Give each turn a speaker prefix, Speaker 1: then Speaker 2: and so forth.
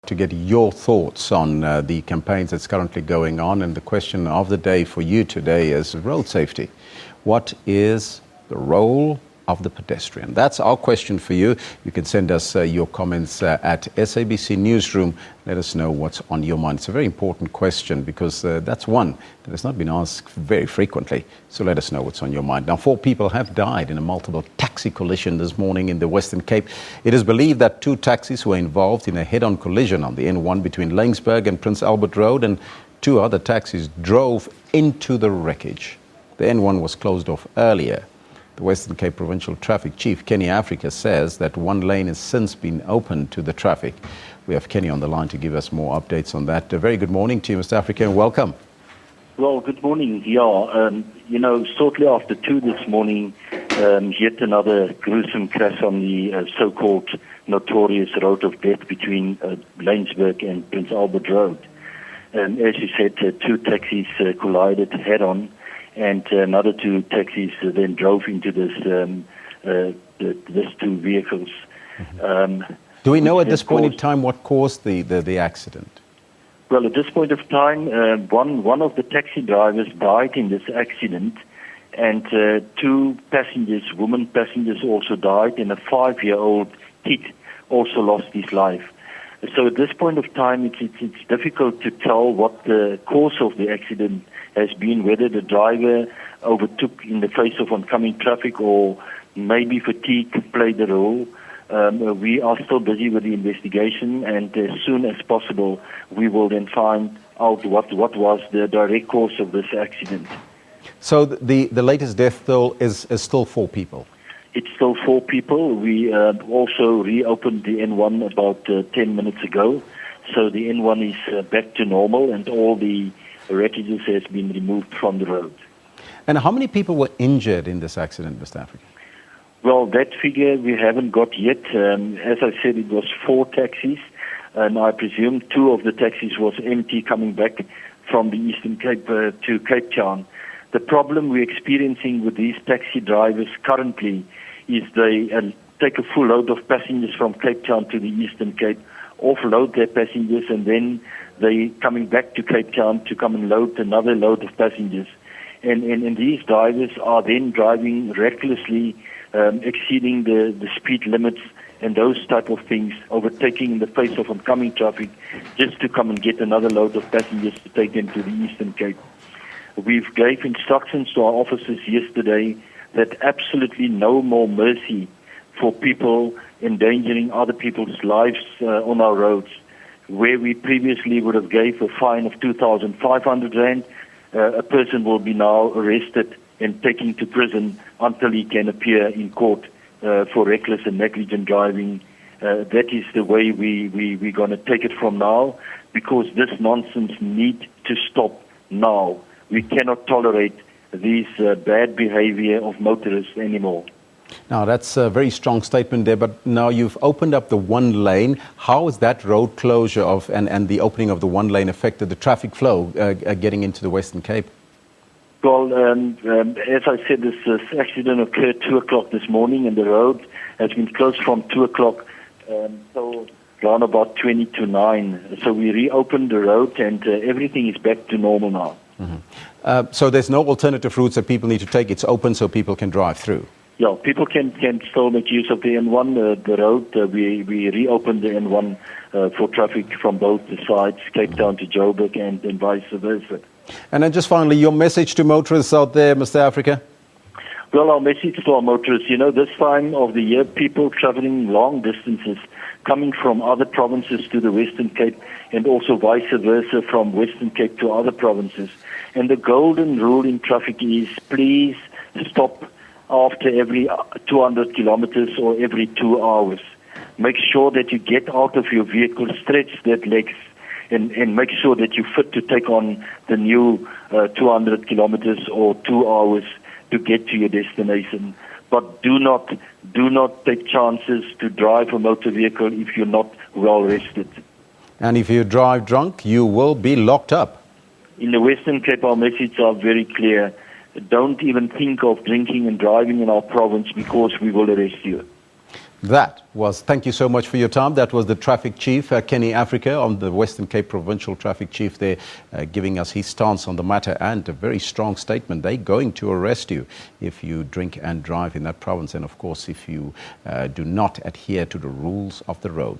Speaker 1: to get your thoughts on the campaigns that's currently going on. And the question of the day for you today is road safety. What is the role of the pedestrian? That's our question for you. You can send us your comments at SABC Newsroom. Let us know what's on your mind. It's a very important question because that's one that has not been asked very frequently. So let us know what's on your mind. Now, 4 people have died in a multiple taxi collision this morning in the Western Cape. It is believed that 2 taxis were involved in a head-on collision on the N1 between Laingsburg and Prince Albert Road, and 2 other taxis drove into the wreckage. The N1 was closed off earlier. The Western Cape Provincial Traffic Chief, Kenny Africa, says that 1 lane has since been opened to the traffic. We have Kenny on the line to give us more updates on that. A very good morning to you, Mr. Africa, and welcome.
Speaker 2: Well, good morning. Yeah, shortly after 2 this morning, yet another gruesome crash on the so-called notorious road of death between Laingsburg and Prince Albert Road. As you said, 2 taxis collided head-on, and another 2 taxis then drove into these 2 vehicles.
Speaker 1: Do we know at this point in time what caused the accident?
Speaker 2: Well, at this point of time, one of the taxi drivers died in this accident, and 2 passengers, women passengers, also died, and a 5-year-old kid also lost his life. So at this point of time, it's difficult to tell what the cause of the accident has been, whether the driver overtook in the face of oncoming traffic or maybe fatigue played the role. We are still busy with the investigation, and as soon as possible, we will then find out what was the direct cause of this accident.
Speaker 1: So the latest death toll is still 4 people?
Speaker 2: It's still 4 people. We also reopened the N1 about 10 minutes ago. So the N1 is back to normal, and all the wreckages has been removed from the road.
Speaker 1: And how many people were injured in this accident, Mr. Africa?
Speaker 2: Well, that figure we haven't got yet. As I said, it was 4 taxis, and I presume 2 of the taxis was empty coming back from the Eastern Cape to Cape Town. The problem we're experiencing with these taxi drivers currently is they take a full load of passengers from Cape Town to the Eastern Cape, offload their passengers, and then they coming back to Cape Town to come and load another load of passengers. And these drivers are then driving recklessly, exceeding the speed limits and those type of things, overtaking in the face of oncoming traffic just to come and get another load of passengers to take them to the Eastern Cape. We've gave instructions to our officers yesterday that absolutely no more mercy for people endangering other people's lives on our roads. Where we previously would have gave a fine of 2,500 rand, a person will be now arrested and taken to prison until he can appear in court for reckless and negligent driving. That is the way we're going to take it from now, because this nonsense needs to stop now. We cannot tolerate this bad behavior of motorists anymore.
Speaker 1: Now, that's a very strong statement there, but now you've opened up the 1 lane. How has that road closure and the opening of the 1 lane affected the traffic flow getting into the Western Cape?
Speaker 2: Well, as I said, this accident occurred 2 o'clock this morning, and the road has been closed from 2 o'clock till around about 20 to 9. So we reopened the road, and everything is back to normal now.
Speaker 1: Mm-hmm. So there's no alternative routes that people need to take. It's open so people can drive through.
Speaker 2: Yeah, people can still make use of the N1, the road. We reopened the N1 for traffic from both the sides, Cape Town to Joburg and vice versa.
Speaker 1: And then just finally, your message to motorists out there, Mr. Africa?
Speaker 2: Well, our message to our motorists, this time of the year, people traveling long distances, coming from other provinces to the Western Cape, and also vice versa from Western Cape to other provinces. And the golden rule in traffic is please stop after every 200 kilometers or every 2 hours. Make sure that you get out of your vehicle, stretch that legs, and make sure that you're fit to take on the new 200 kilometers or 2 hours to get to your destination. But do not take chances to drive a motor vehicle if you're not well rested.
Speaker 1: And if you drive drunk, you will be locked up.
Speaker 2: In the Western Cape, our messages are very clear. Don't even think of drinking and driving in our province, because we will arrest you.
Speaker 1: Thank you so much for your time. That was the Traffic Chief, Kenny Africa, on the Western Cape Provincial Traffic Chief there, giving us his stance on the matter, and a very strong statement. They're going to arrest you if you drink and drive in that province, and of course if you do not adhere to the rules of the road.